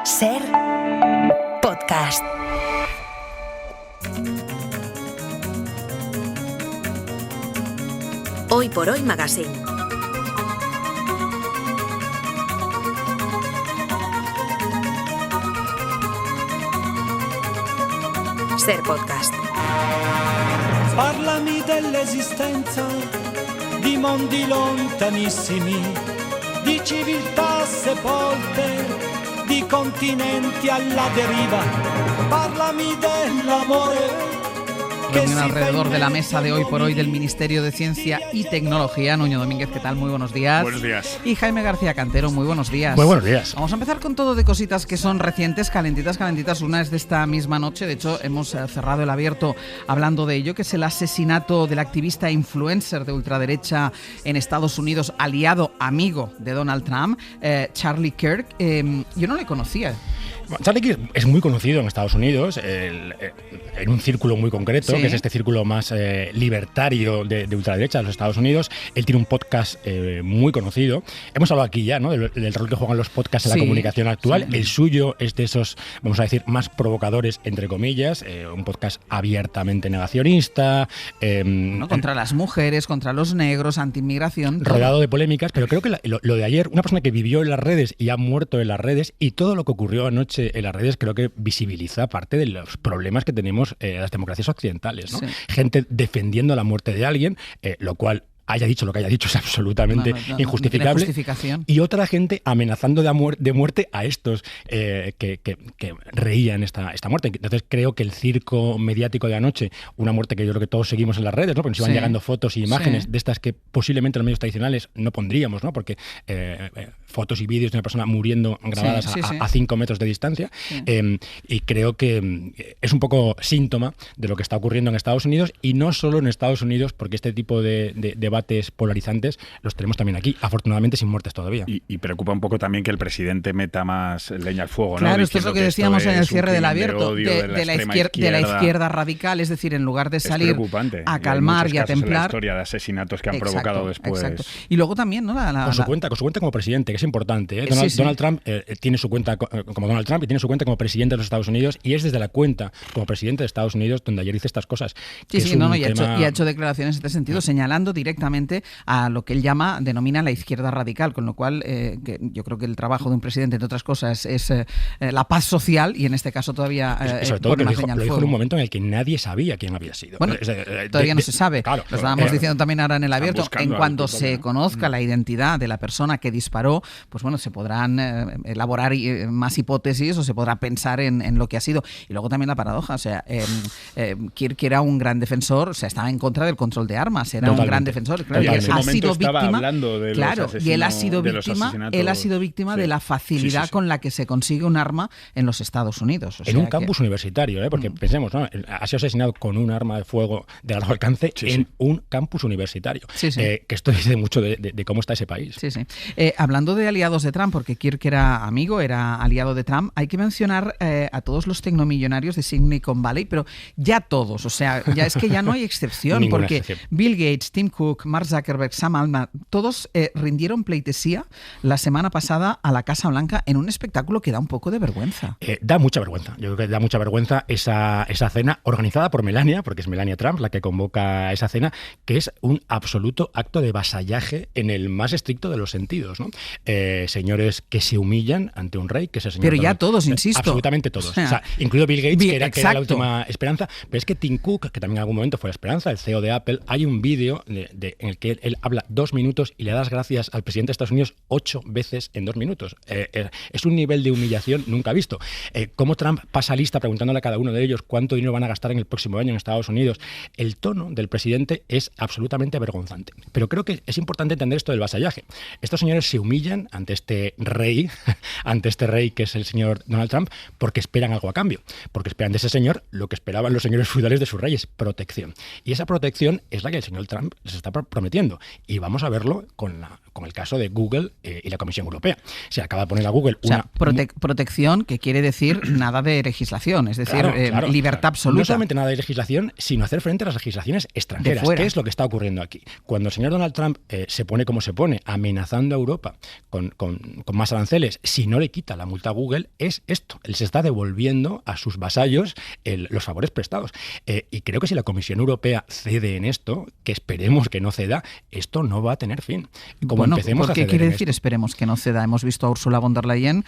Ser podcast. Hoy por Hoy Magazine. Ser podcast. Parlami dell'esistenza di mondi lontanissimi, di civiltà sepolte, di continenti alla deriva. Parlami dell'amore. Reunión alrededor de la mesa de Hoy por Hoy del Ministerio de Ciencia y Tecnología. Nuño Domínguez, ¿qué tal? Muy buenos días. Buenos días. Y Jaime García Cantero, muy buenos días. Muy buenos días. Vamos a empezar con todo de cositas que son recientes, calentitas. Una es de esta misma noche, de hecho hemos cerrado el abierto hablando de ello, que es el asesinato del activista influencer de ultraderecha en Estados Unidos, aliado, amigo de Donald Trump, Charlie Kirk. Yo no le conocía. Charlie Kirk es muy conocido en Estados Unidos, en un círculo muy concreto, sí, que es este círculo más libertario de ultraderecha de los Estados Unidos. Él tiene un podcast muy conocido. Hemos hablado aquí ya, ¿no?, del rol que juegan los podcasts en la comunicación actual. Sí. El suyo es de esos, vamos a decir, más provocadores, entre comillas, un podcast abiertamente negacionista. Contra las mujeres, contra los negros, anti-inmigración. Rodeado de polémicas, pero creo que lo de ayer, una persona que vivió en las redes y ha muerto en las redes, y todo lo que ocurrió anoche en las redes, creo que visibiliza parte de los problemas que tenemos las democracias occidentales, ¿no? Sí. Gente defendiendo la muerte de alguien, lo cual haya dicho lo que haya dicho es absolutamente injustificable. No, y otra gente amenazando de muerte a estos que reían esta muerte. Entonces creo que el circo mediático de anoche, una muerte que yo creo que todos seguimos en las redes, ¿no?, porque nos iban llegando fotos y imágenes de estas que posiblemente en los medios tradicionales no pondríamos, ¿no?, porque fotos y vídeos de una persona muriendo grabadas a 5 metros de distancia. Sí. Y creo que es un poco síntoma de lo que está ocurriendo en Estados Unidos, y no solo en Estados Unidos, porque este tipo de debates polarizantes los tenemos también aquí, afortunadamente sin muertes todavía. Y preocupa un poco también que el presidente meta más leña al fuego, ¿no? Claro, esto es lo que decíamos en el cierre del abierto, de la izquierda radical, es decir, en lugar de salir a calmar y a templar. La historia de asesinatos que han provocado después. Exacto. Y luego también, ¿no? Con su cuenta como presidente, que es importante, ¿eh? Donald Trump tiene su cuenta como Donald Trump y tiene su cuenta como presidente de los Estados Unidos, y es desde la cuenta como presidente de Estados Unidos donde ayer dice estas cosas. Y ha hecho declaraciones en este sentido, señalando directamente a lo que él denomina la izquierda radical, con lo cual que yo creo que el trabajo de un presidente, entre otras cosas, es la paz social, y en este caso todavía sobre todo que lo dijo en un momento en el que nadie sabía quién había sido. Bueno, todavía no se sabe. Claro, lo estábamos diciendo también ahora en el abierto. En cuanto se conozca la identidad de la persona que disparó, pues bueno, se podrán elaborar más hipótesis, o se podrá pensar en lo que ha sido. Y luego también la paradoja, o sea, Kirk era un gran defensor, o sea, estaba en contra del control de armas, era un gran defensor. Claro, y en ese momento estaba hablando de y él ha sido víctima de la facilidad con la que se consigue un arma en los Estados Unidos. En un campus universitario, porque pensemos, ¿no?, ha sido asesinado con un arma de fuego de largo alcance en un campus universitario. Que esto dice mucho de cómo está ese país. Hablando de aliados de Trump, porque Kirk era amigo, era aliado de Trump, hay que mencionar a todos los tecnomillonarios de Silicon Valley, pero ya todos, o sea, ya es que ya no hay excepción, porque Bill Gates, Tim Cook, Mark Zuckerberg, Sam Altman, todos rindieron pleitesía la semana pasada a la Casa Blanca en un espectáculo que da un poco de vergüenza. Da mucha vergüenza. Yo creo que da mucha vergüenza esa cena organizada por Melania, porque es Melania Trump la que convoca esa cena, que es un absoluto acto de vasallaje en el más estricto de los sentidos, ¿no? Señores que se humillan ante un rey, que es el señor Pero ya Donald. Todos, insisto. Absolutamente todos. O sea, incluido Bill Gates, que era la última esperanza. Pero es que Tim Cook, que también en algún momento fue la esperanza, el CEO de Apple, hay un vídeo en el que él habla 2 minutos y le das gracias al presidente de Estados Unidos 8 veces en 2 minutos. Es un nivel de humillación nunca visto. Cómo Trump pasa lista preguntándole a cada uno de ellos cuánto dinero van a gastar en el próximo año en Estados Unidos. El tono del presidente es absolutamente vergonzante. Pero creo que es importante entender esto del vasallaje. Estos señores se humillan ante este rey que es el señor Donald Trump, porque esperan algo a cambio. Porque esperan de ese señor lo que esperaban los señores feudales de sus reyes: protección. Y esa protección es la que el señor Trump les está prometiendo. Y vamos a verlo con el caso de Google y la Comisión Europea. Se acaba de poner a Google una... protección, que quiere decir nada de legislación, es decir, claro, libertad absoluta. No solamente nada de legislación, sino hacer frente a las legislaciones extranjeras. ¿Qué es lo que está ocurriendo aquí? Cuando el señor Donald Trump se pone como se pone, amenazando a Europa con más aranceles, si no le quita la multa a Google, es esto. Él se está devolviendo a sus vasallos los favores prestados. Y creo que si la Comisión Europea cede en esto, que esperemos que no ceda, esto no va a tener fin. ¿Por qué quiere decir esperemos que no ceda? Hemos visto a Ursula von der Leyen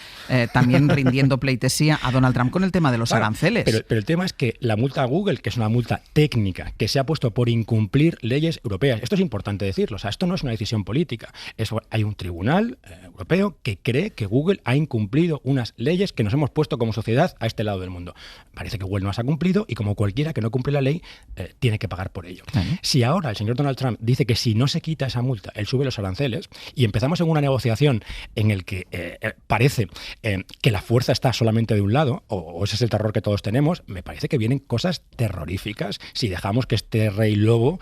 también rindiendo pleitesía a Donald Trump con el tema de los aranceles. Pero el tema es que la multa a Google, que es una multa técnica, que se ha puesto por incumplir leyes europeas, esto es importante decirlo, o sea, esto no es una decisión política. Hay un tribunal europeo que cree que Google ha incumplido unas leyes que nos hemos puesto como sociedad a este lado del mundo. Parece que Google no las ha cumplido y como cualquiera que no cumple la ley, tiene que pagar por ello. Si ahora el señor Donald Trump dice que si no se quita esa multa, él sube los aranceles, y empezamos en una negociación en el que parece que la fuerza está solamente de un lado, o ese es el terror que todos tenemos, me parece que vienen cosas terroríficas si dejamos que este rey lobo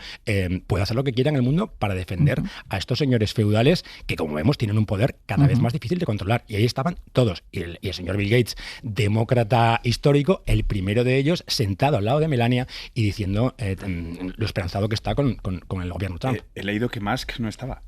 pueda hacer lo que quiera en el mundo para defender a estos señores feudales que, como vemos, tienen un poder cada vez más difícil de controlar. Y ahí estaban todos. Y el señor Bill Gates, demócrata histórico, el primero de ellos, sentado al lado de Melania y diciendo lo esperanzado que está con el gobierno Trump. He leído que Musk no estaba.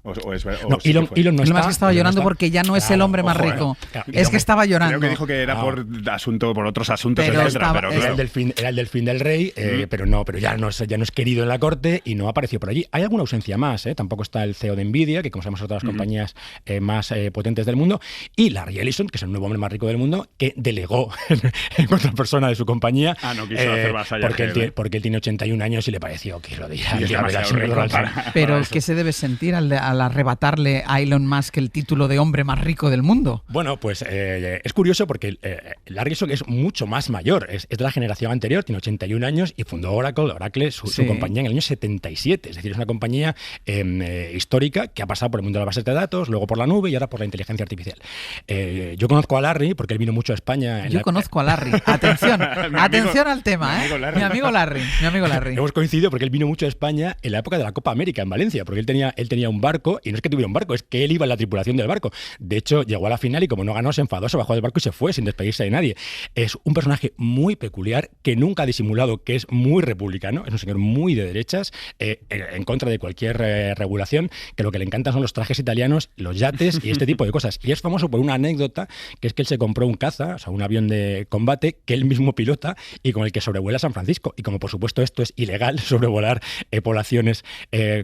Elon no está. Musk estaba llorando porque ya no es el hombre más rico. Es que estaba llorando. Creo que dijo que era por otros asuntos, pero etcétera. Pero era el delfín del rey, pero ya no es querido en la corte y no apareció por allí. Hay alguna ausencia más, tampoco está el CEO de Nvidia, que como sabemos es otra de las compañías más potentes del mundo, y Larry Ellison, que es el nuevo hombre más rico del mundo, que delegó en otra persona de su compañía. No quiso hacer vasallaje. Porque él tiene 81 años y le pareció que lo dirá. Pero ¿qué se debe sentir al arrebatarle a Elon Musk el título de hombre más rico del mundo? Bueno, pues es curioso porque Larry Ellison es mucho más mayor, es de la generación anterior, tiene 81 años y fundó Oracle, su compañía, en el año 77. Es decir, es una compañía histórica que ha pasado por el mundo de las bases de datos, luego por la nube y ahora por la inteligencia artificial. Yo conozco a Larry porque él vino mucho a España. Conozco a Larry. Atención al tema, Mi amigo Larry. Hemos coincidido porque él vino mucho a España en la época de la Copa América en Valencia, porque él tenía un barco, y no es que tuviera un barco, es que él iba en la tripulación del barco. De hecho, llegó a la final y como no ganó, se enfadó, se bajó del barco y se fue sin despedirse de nadie. Es un personaje muy peculiar que nunca ha disimulado que es muy republicano, es un señor muy de derechas, en contra de cualquier regulación, que lo que le encantan son los trajes italianos, los yates y este tipo de cosas. Y es famoso por una anécdota, que es que él se compró un caza, o sea, un avión de combate, que él mismo pilota y con el que sobrevuela San Francisco. Y como por supuesto esto es ilegal, sobrevolar poblaciones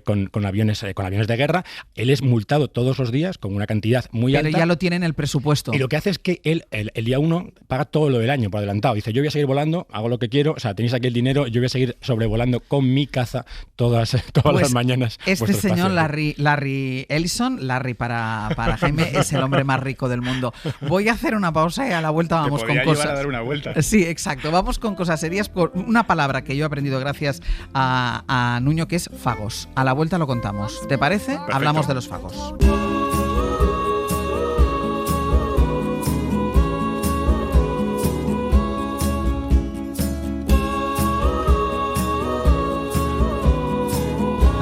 con aviones de guerra, él es multado todos los días con una cantidad muy alta. Pero ya lo tiene en el presupuesto. Y lo que hace es que él, el día 1, paga todo lo del año por adelantado. Dice, yo voy a seguir volando, hago lo que quiero, o sea, tenéis aquí el dinero, yo voy a seguir sobrevolando con mi caza todas las mañanas. Este señor Larry Ellison, Larry para Jaime, es el hombre más rico del mundo. Voy a hacer una pausa y a la vuelta vamos con cosas. A dar una vuelta. Sí, exacto. Vamos con cosas serias por una palabra que yo he aprendido gracias a Nuño, que es fagos. A la vuelta lo contamos. ¿Te parece? Perfecto. Hablamos de los fagos.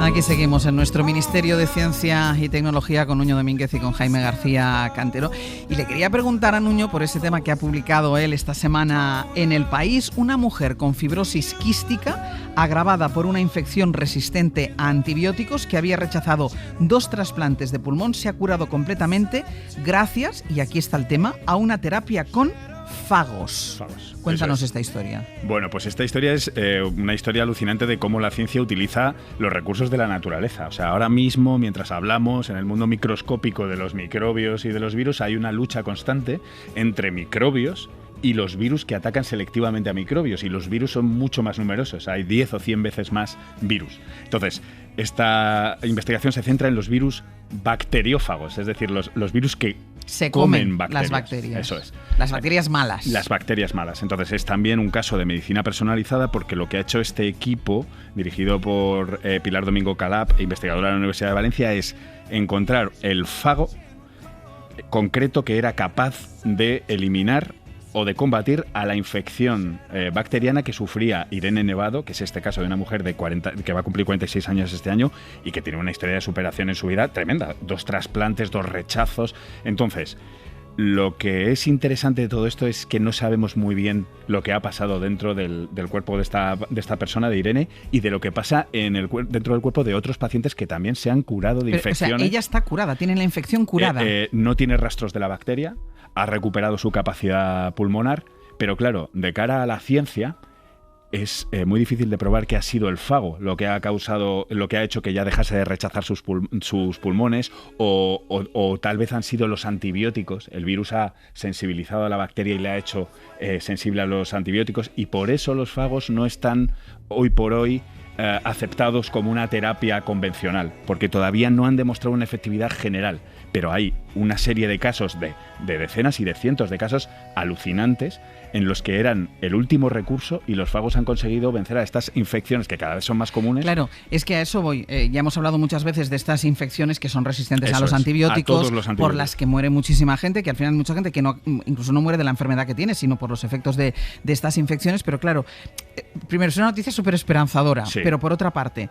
Aquí seguimos en nuestro Ministerio de Ciencia y Tecnología con Nuño Domínguez y con Jaime García Cantero. Y le quería preguntar a Nuño por ese tema que ha publicado él esta semana en El País. Una mujer con fibrosis quística agravada por una infección resistente a antibióticos que había rechazado 2 trasplantes de pulmón se ha curado completamente gracias, y aquí está el tema, a una terapia con fagos. Cuéntanos esta historia. Bueno, pues esta historia es una historia alucinante de cómo la ciencia utiliza los recursos de la naturaleza. O sea, ahora mismo, mientras hablamos, en el mundo microscópico de los microbios y de los virus, hay una lucha constante entre microbios y los virus que atacan selectivamente a microbios. Y los virus son mucho más numerosos. Hay 10 o 100 veces más virus. Entonces, esta investigación se centra en los virus bacteriófagos, es decir, los virus que se comen bacterias. Las bacterias. Eso es. Las bacterias malas. Las bacterias malas. Entonces es también un caso de medicina personalizada porque lo que ha hecho este equipo, dirigido por Pilar Domingo Calap, investigadora de la Universidad de Valencia, es encontrar el fago concreto que era capaz de eliminar o de combatir a la infección bacteriana que sufría Irene Nevado, que es este caso de una mujer que va a cumplir 46 años este año y que tiene una historia de superación en su vida tremenda. 2 trasplantes, 2 rechazos. Entonces, lo que es interesante de todo esto es que no sabemos muy bien lo que ha pasado dentro del cuerpo de esta persona, de Irene, y de lo que pasa dentro del cuerpo de otros pacientes que también se han curado de infecciones. O sea, ella está curada, tiene la infección curada. No tiene rastros de la bacteria, ha recuperado su capacidad pulmonar, pero claro, de cara a la ciencia es muy difícil de probar que ha sido el fago lo que ha hecho que ya dejase de rechazar sus pulmones o tal vez han sido los antibióticos. El virus ha sensibilizado a la bacteria y le ha hecho sensible a los antibióticos, y por eso los fagos no están hoy por hoy aceptados como una terapia convencional, porque todavía no han demostrado una efectividad general. Pero hay una serie de casos, de decenas y de cientos de casos alucinantes, en los que eran el último recurso y los fagos han conseguido vencer a estas infecciones que cada vez son más comunes. Claro, es que a eso voy. Ya hemos hablado muchas veces de estas infecciones que son resistentes a los antibióticos, por las que muere muchísima gente, que al final hay mucha gente que incluso no muere de la enfermedad que tiene, sino por los efectos de estas infecciones. Pero claro, primero es una noticia súper esperanzadora, sí. Pero por otra parte,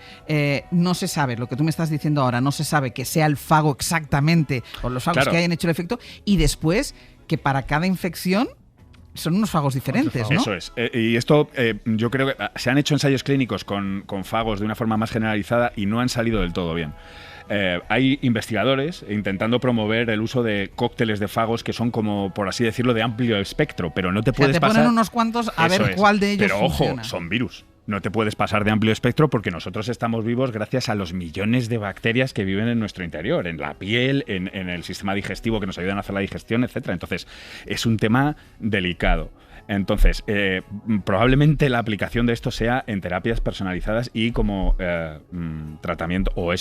no se sabe, lo que tú me estás diciendo ahora, no se sabe que sea el fago exactamente, o los fagos que hayan hecho el efecto, y después que para cada infección son unos fagos diferentes, ¿no? Eso es. Y esto, yo creo que se han hecho ensayos clínicos con fagos de una forma más generalizada y no han salido del todo bien. Hay investigadores intentando promover el uso de cócteles de fagos que son como, por así decirlo, de amplio espectro, pero no te puedes pasar... Te ponen unos cuantos a ver cuál de ellos funciona. Pero ojo, son virus. No te puedes pasar de amplio espectro porque nosotros estamos vivos gracias a los millones de bacterias que viven en nuestro interior, en la piel, en el sistema digestivo que nos ayudan a hacer la digestión, etcétera. Entonces, es un tema delicado. Entonces, probablemente la aplicación de esto sea en terapias personalizadas y como tratamiento, o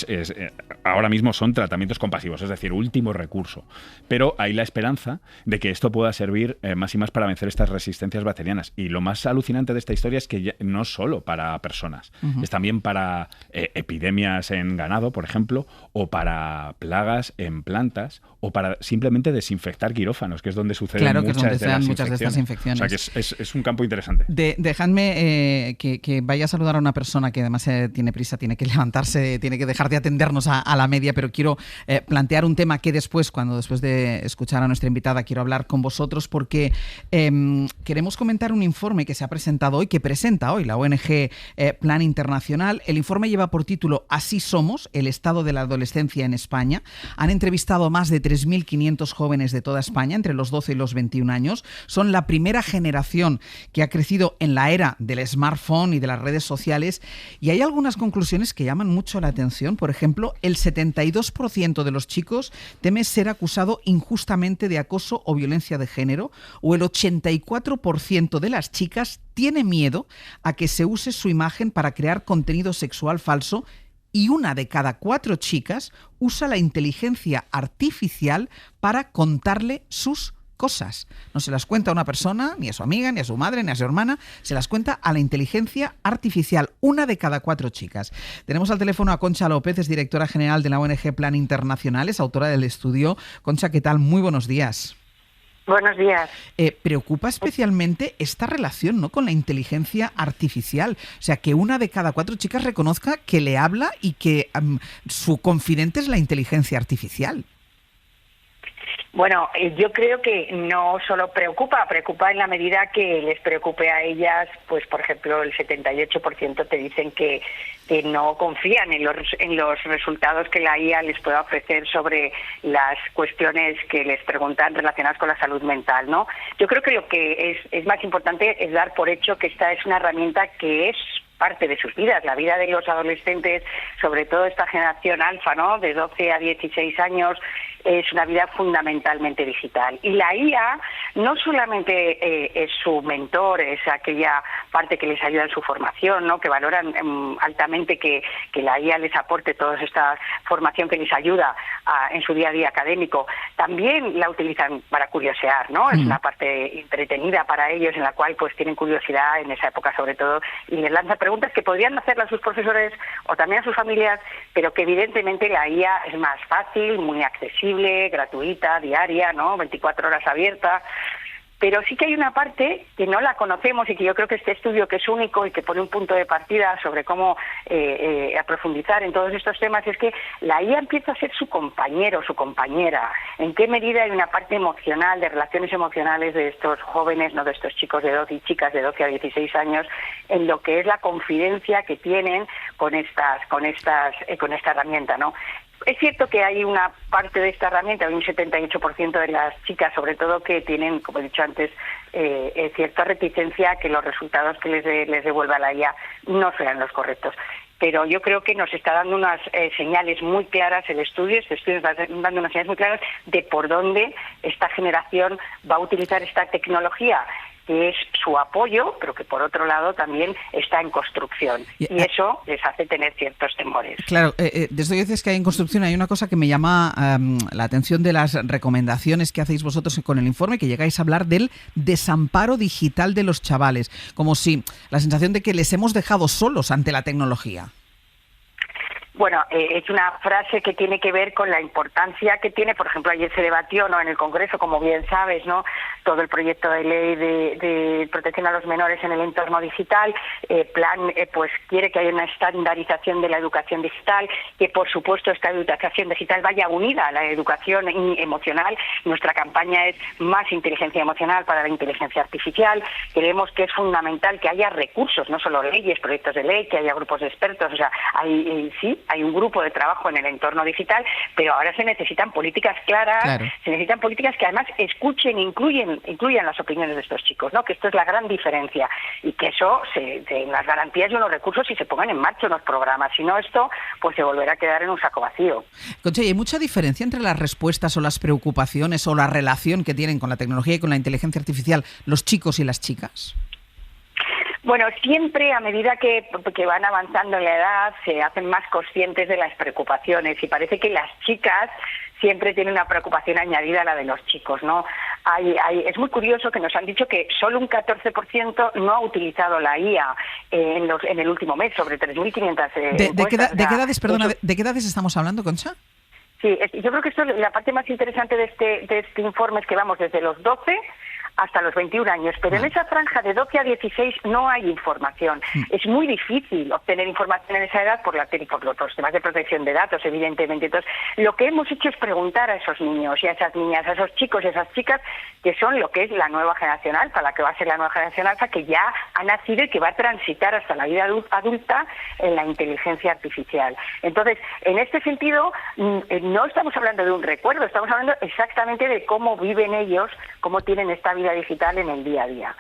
ahora mismo son tratamientos compasivos, es decir, último recurso. Pero hay la esperanza de que esto pueda servir más y más para vencer estas resistencias bacterianas. Y lo más alucinante de esta historia es que no solo para personas, es también para epidemias en ganado, por ejemplo, o para plagas en plantas, o para simplemente desinfectar quirófanos, que es donde suceden muchas de estas infecciones. O sea, que es un campo interesante. Dejadme que vaya a saludar a una persona que además tiene prisa, tiene que levantarse, tiene que dejar de atendernos a la media, pero quiero plantear un tema que después de escuchar a nuestra invitada, quiero hablar con vosotros porque queremos comentar un informe que se ha presentado hoy, que presenta hoy la ONG Plan Internacional. El informe lleva por título Así somos, el estado de la adolescencia en España. Han entrevistado a más de 3.500 jóvenes de toda España, entre los 12 y los 21 años. Son la primera generación que ha crecido en la era del smartphone y de las redes sociales, y hay algunas conclusiones que llaman mucho la atención. Por ejemplo, el 72% de los chicos teme ser acusado injustamente de acoso o violencia de género, o el 84% de las chicas tiene miedo a que se use su imagen para crear contenido sexual falso, y 1 de cada 4 chicas usa la inteligencia artificial para contarle sus cosas. No se las cuenta a una persona, ni a su amiga, ni a su madre, ni a su hermana, se las cuenta a la inteligencia artificial. 1 de cada 4 chicas. Tenemos al teléfono a Concha López, es directora general de la ONG Plan Internacional, es autora del estudio. Concha, ¿qué tal? Muy buenos días. Buenos días. Preocupa especialmente esta relación, ¿no?, con la inteligencia artificial. O sea, que 1 de cada 4 chicas reconozca que le habla y que su confidente es la inteligencia artificial. Bueno, yo creo que no solo preocupa en la medida que les preocupe a ellas. Pues, por ejemplo, el 78% te dicen que no confían en los resultados que la IA les pueda ofrecer sobre las cuestiones que les preguntan relacionadas con la salud mental, ¿no? Yo creo que lo que es más importante es dar por hecho que esta es una herramienta que es parte de sus vidas. La vida de los adolescentes, sobre todo esta generación alfa, ¿no?, de 12 a 16 años, es una vida fundamentalmente digital. Y la IA no solamente es su mentor, es aquella parte que les ayuda en su formación, ¿no?, que valoran altamente que la IA les aporte toda esta formación que les ayuda en su día a día académico. También la utilizan para curiosear, ¿no? Es una parte entretenida para ellos, en la cual pues tienen curiosidad en esa época sobre todo, y les lanza preguntas que podrían hacerle a sus profesores o también a sus familias, pero que evidentemente la IA es más fácil, muy accesible, gratuita, diaria, ¿no?, 24 horas abierta. Pero sí que hay una parte que no la conocemos y que yo creo que este estudio, que es único y que pone un punto de partida sobre cómo profundizar en todos estos temas, es que la IA empieza a ser su compañero, su compañera. ¿En qué medida hay una parte emocional, de relaciones emocionales de estos jóvenes, no de estos chicos de 12 y chicas de 12 a 16 años, en lo que es la confidencia que tienen con esta herramienta, ¿no? Es cierto que hay una parte de esta herramienta, hay un 78% de las chicas, sobre todo, que tienen, como he dicho antes, cierta reticencia a que los resultados que les devuelva la IA no sean los correctos. Pero yo creo que nos está dando unas señales muy claras el estudio. Este estudio está dando unas señales muy claras de por dónde esta generación va a utilizar esta tecnología, que es su apoyo, pero que por otro lado también está en construcción. Y eso les hace tener ciertos temores. Claro, desde que dices que hay en construcción, hay una cosa que me llama la atención de las recomendaciones que hacéis vosotros con el informe, que llegáis a hablar del desamparo digital de los chavales, como si la sensación de que les hemos dejado solos ante la tecnología. Bueno, es una frase que tiene que ver con la importancia que tiene. Por ejemplo, ayer se debatió, ¿no?, en el Congreso, como bien sabes, ¿no?, todo el proyecto de ley de protección a los menores en el entorno digital. Pues quiere que haya una estandarización de la educación digital, que por supuesto esta educación digital vaya unida a la educación emocional. Nuestra campaña es más inteligencia emocional para la inteligencia artificial. Creemos que es fundamental que haya recursos, no solo leyes, proyectos de ley, que haya grupos de expertos. O sea, hay un grupo de trabajo en el entorno digital, pero ahora se necesitan políticas claras, claro. Se necesitan políticas que además escuchen, incluyan las opiniones de estos chicos, ¿no? Que esto es la gran diferencia, y que eso las garantías y unos recursos, si se pongan en marcha unos programas. Si no, esto pues se volverá a quedar en un saco vacío. Concha, ¿hay mucha diferencia entre las respuestas o las preocupaciones o la relación que tienen con la tecnología y con la inteligencia artificial los chicos y las chicas? Bueno, siempre a medida que van avanzando en la edad se hacen más conscientes de las preocupaciones, y parece que las chicas siempre tienen una preocupación añadida a la de los chicos, ¿no? Es muy curioso que nos han dicho que solo un 14% no ha utilizado la IA en el último mes, sobre 3.500 ¿De qué edades estamos hablando, Concha? Sí, yo creo que esto, la parte más interesante de este informe es que vamos desde los 12 hasta los 21 años, pero en esa franja de 12 a 16 no hay información. Es muy difícil obtener información en esa edad por los temas de protección de datos, evidentemente. Entonces, lo que hemos hecho es preguntar a esos niños y a esas niñas, a esos chicos y a esas chicas, que son lo que es la nueva generación alfa, la que va a ser la nueva generación alfa, que ya ha nacido y que va a transitar hasta la vida adulta en la inteligencia artificial. Entonces, en este sentido, no estamos hablando de un recuerdo, estamos hablando exactamente de cómo viven ellos, cómo tienen esta vida digital en el día a día.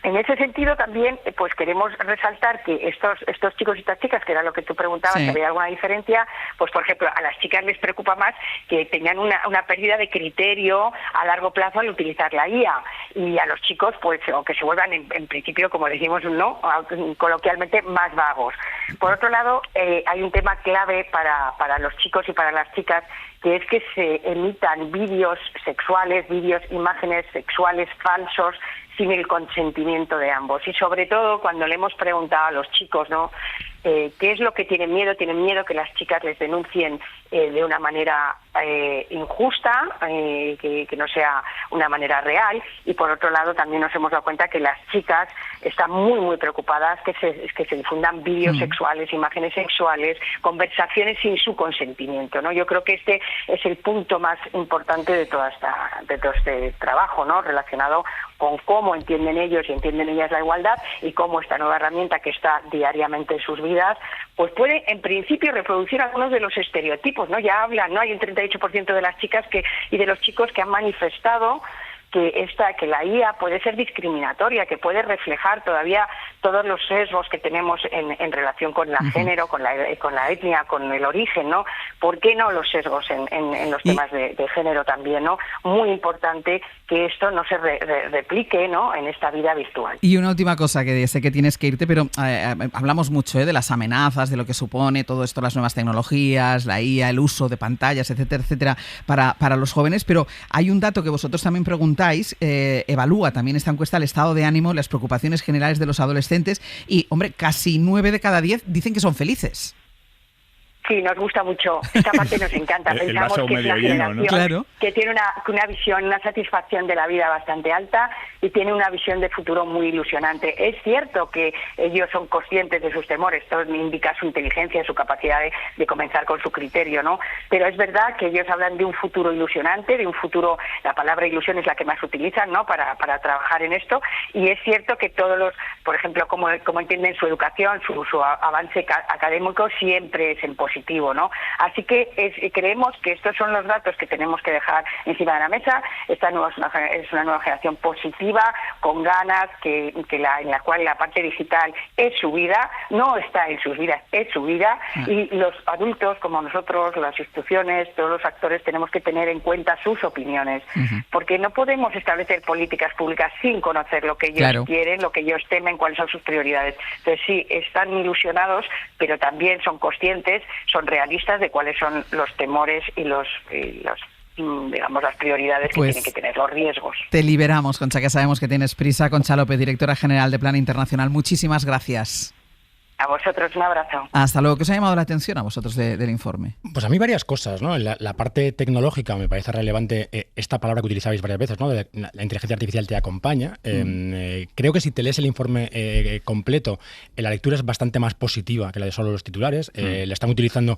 En ese sentido también pues queremos resaltar que estos chicos y estas chicas, que era lo que tú preguntabas, sí, si había alguna diferencia, pues por ejemplo a las chicas les preocupa más que tengan una pérdida de criterio a largo plazo al utilizar la IA, y a los chicos pues o que se vuelvan en principio, como decimos, no coloquialmente, más vagos. Por otro lado, hay un tema clave para los chicos y para las chicas, que es que se emitan vídeos sexuales, imágenes sexuales falsos, sin el consentimiento de ambos. Y sobre todo cuando le hemos preguntado a los chicos, ¿no?, ¿qué es lo que tienen miedo? Tienen miedo que las chicas les denuncien de una manera injusta, que no sea una manera real. Y por otro lado también nos hemos dado cuenta que las chicas están muy, muy preocupadas que se difundan vídeos sexuales, imágenes sexuales, conversaciones sin su consentimiento, ¿no? Yo creo que este es el punto más importante de todo este trabajo, ¿no?, relacionado con cómo entienden ellos y entienden ellas la igualdad, y cómo esta nueva herramienta que está diariamente en sus vidas pues puede en principio reproducir algunos de los estereotipos, ¿no? Ya hablan, ¿no? Hay un 38% de las chicas y de los chicos que han manifestado que la IA puede ser discriminatoria, que puede reflejar todavía todos los sesgos que tenemos en relación con el género, con la etnia, con el origen, ¿no? ¿Por qué no los sesgos en los temas de género también, ¿no? Muy importante que esto no se replique, ¿no?, en esta vida virtual. Y una última cosa, que sé que tienes que irte, pero hablamos mucho de las amenazas, de lo que supone todo esto, las nuevas tecnologías, la IA, el uso de pantallas, etcétera, etcétera, para los jóvenes, pero hay un dato que vosotros también preguntáis. Evalúa también esta encuesta el estado de ánimo, las preocupaciones generales de los adolescentes, y, hombre, casi 9 de cada 10 dicen que son felices. Sí, nos gusta mucho. Esta parte nos encanta. Pensamos que es una generación que tiene una visión, una satisfacción de la vida bastante alta y tiene una visión de futuro muy ilusionante. Es cierto que ellos son conscientes de sus temores, esto indica su inteligencia, su capacidad de comenzar con su criterio, ¿no? Pero es verdad que ellos hablan de un futuro ilusionante, de un futuro, la palabra ilusión es la que más utilizan, ¿no? Para trabajar en esto, y es cierto que todos los, por ejemplo, como entienden su educación, su avance académico siempre es en positivo, ¿no? Así que creemos que estos son los datos que tenemos que dejar encima de la mesa. Esta es una nueva generación positiva, con ganas, en la cual la parte digital es su vida, no está en sus vidas, es su vida, y los adultos como nosotros, las instituciones, todos los actores tenemos que tener en cuenta sus opiniones, porque no podemos establecer políticas públicas sin conocer lo que ellos quieren, lo que ellos temen, cuáles son sus prioridades. Entonces sí, están ilusionados, pero también son conscientes, son realistas de cuáles son los temores y los digamos, las prioridades que tienen que tener, los riesgos. Te liberamos, Concha, que sabemos que tienes prisa. Concha López, directora general de Plan Internacional, muchísimas gracias. A vosotros un abrazo. Hasta luego. ¿Qué os ha llamado la atención a vosotros del informe? Pues a mí varias cosas, ¿no? La parte tecnológica me parece relevante, esta palabra que utilizabais varias veces, ¿no? La inteligencia artificial te acompaña. Creo que si te lees el informe completo, la lectura es bastante más positiva que la de solo los titulares. Le están utilizando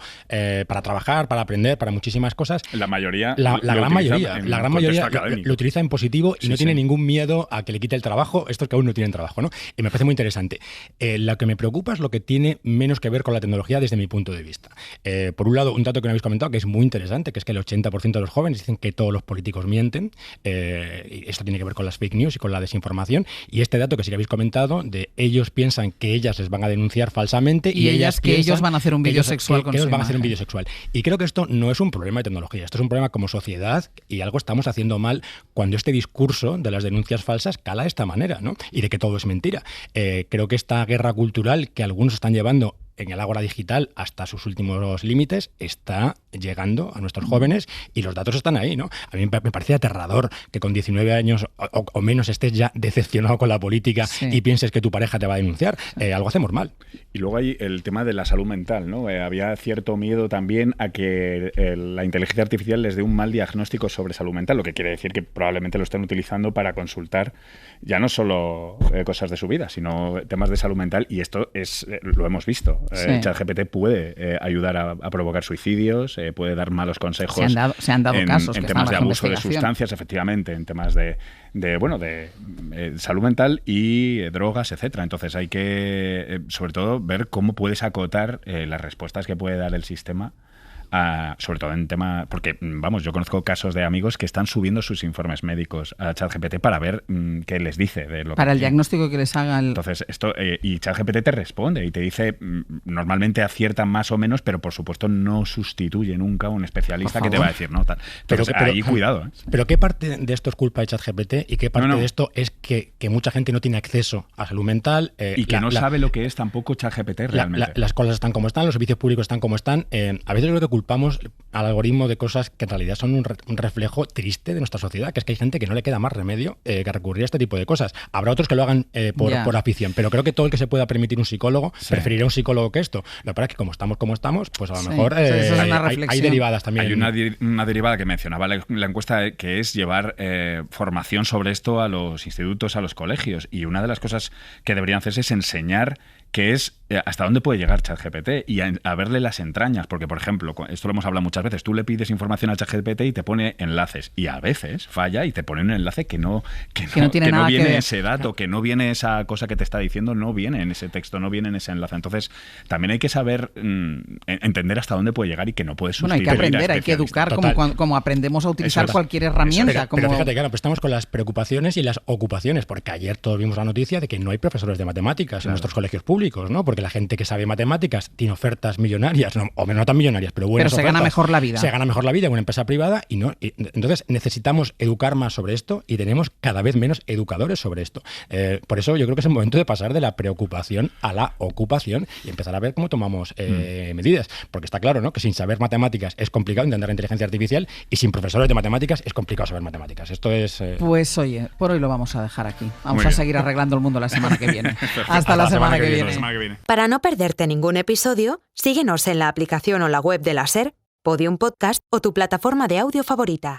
para trabajar, para aprender, para muchísimas cosas. La mayoría, la gran mayoría lo utiliza en positivo y no tiene ningún miedo a que le quite el trabajo estos que aún no tienen trabajo, ¿no? Y me parece muy interesante. Lo que me preocupa es lo que tiene menos que ver con la tecnología desde mi punto de vista. Por un lado, un dato que no habéis comentado que es muy interesante, que es que el 80% de los jóvenes dicen que todos los políticos mienten. Y esto tiene que ver con las fake news y con la desinformación. Y este dato que sí que habéis comentado, de ellos piensan que ellas les van a denunciar falsamente y ellas que ellos van a hacer un vídeo sexual con ellos van a hacer un vídeo sexual. Y creo que esto no es un problema de tecnología, esto es un problema como sociedad, y algo estamos haciendo mal cuando este discurso de las denuncias falsas cala de esta manera, ¿no? Y de que todo es mentira. Creo que esta guerra cultural que algunos están llevando en el ágora digital hasta sus últimos límites está llegando a nuestros jóvenes y los datos están ahí, ¿no? A mí me parece aterrador que con 19 años o menos estés ya decepcionado con la política y pienses que tu pareja te va a denunciar. Algo hacemos mal. Y luego hay el tema de la salud mental, ¿no? Había cierto miedo también a que la inteligencia artificial les dé un mal diagnóstico sobre salud mental, lo que quiere decir que probablemente lo estén utilizando para consultar ya no solo cosas de su vida, sino temas de salud mental, y esto lo hemos visto. ChatGPT puede ayudar a provocar suicidios, puede dar malos consejos. Se han dado casos en temas de abuso de sustancias, efectivamente, en temas de salud mental y drogas, etcétera. Entonces hay que, sobre todo, ver cómo puedes acotar las respuestas que puede dar el sistema. Sobre todo en tema, porque yo conozco casos de amigos que están subiendo sus informes médicos a ChatGPT para ver qué les dice de lo para el diagnóstico que les haga Entonces esto y ChatGPT te responde y te dice, normalmente aciertan más o menos, pero por supuesto no sustituye nunca a un especialista que te va a decir no tal. Entonces, pero ahí cuidado. Pero ¿qué parte de esto es culpa de ChatGPT y qué parte de esto es que mucha gente no tiene acceso a salud mental y que no sabe lo que es tampoco ChatGPT realmente? Las cosas están como están, los servicios públicos están como están. A veces creo que culpamos al algoritmo de cosas que en realidad son un reflejo triste de nuestra sociedad, que es que hay gente que no le queda más remedio que recurrir a este tipo de cosas. Habrá otros que lo hagan por afición, pero creo que todo el que se pueda permitir un psicólogo preferirá un psicólogo que esto. Lo que pasa es que como estamos, pues a lo mejor hay derivadas también. Hay una derivada que mencionaba la encuesta, que es llevar formación sobre esto a los institutos, a los colegios, y una de las cosas que deberían hacerse es enseñar qué es hasta dónde puede llegar ChatGPT y a verle las entrañas, porque por ejemplo, esto lo hemos hablado muchas veces, tú le pides información a ChatGPT y te pone enlaces, y a veces falla y te pone un enlace que no viene ese dato, que no viene esa cosa que te está diciendo, no viene en ese texto, no viene en ese enlace. Entonces también hay que saber entender hasta dónde puede llegar y que no puedes sustituir. Hay que aprender, hay que educar, como aprendemos a utilizar cualquier herramienta. Pero fíjate, claro, pues estamos con las preocupaciones y las ocupaciones, porque ayer todos vimos la noticia de que no hay profesores de matemáticas en nuestros colegios públicos, ¿no? Porque la gente que sabe matemáticas tiene ofertas millonarias, o no tan millonarias, pero buenas ofertas. Pero se gana mejor la vida. Se gana mejor la vida en una empresa privada y no. Entonces necesitamos educar más sobre esto y tenemos cada vez menos educadores sobre esto. Por eso yo creo que es el momento de pasar de la preocupación a la ocupación y empezar a ver cómo tomamos medidas. Porque está claro, ¿no?, que sin saber matemáticas es complicado entender la inteligencia artificial y sin profesores de matemáticas es complicado saber matemáticas. Esto es... Pues oye, por hoy lo vamos a dejar aquí. Vamos a seguir arreglando el mundo la semana que viene. Hasta la semana que viene. Para no perderte ningún episodio, síguenos en la aplicación o la web de la SER, Podium Podcast o tu plataforma de audio favorita.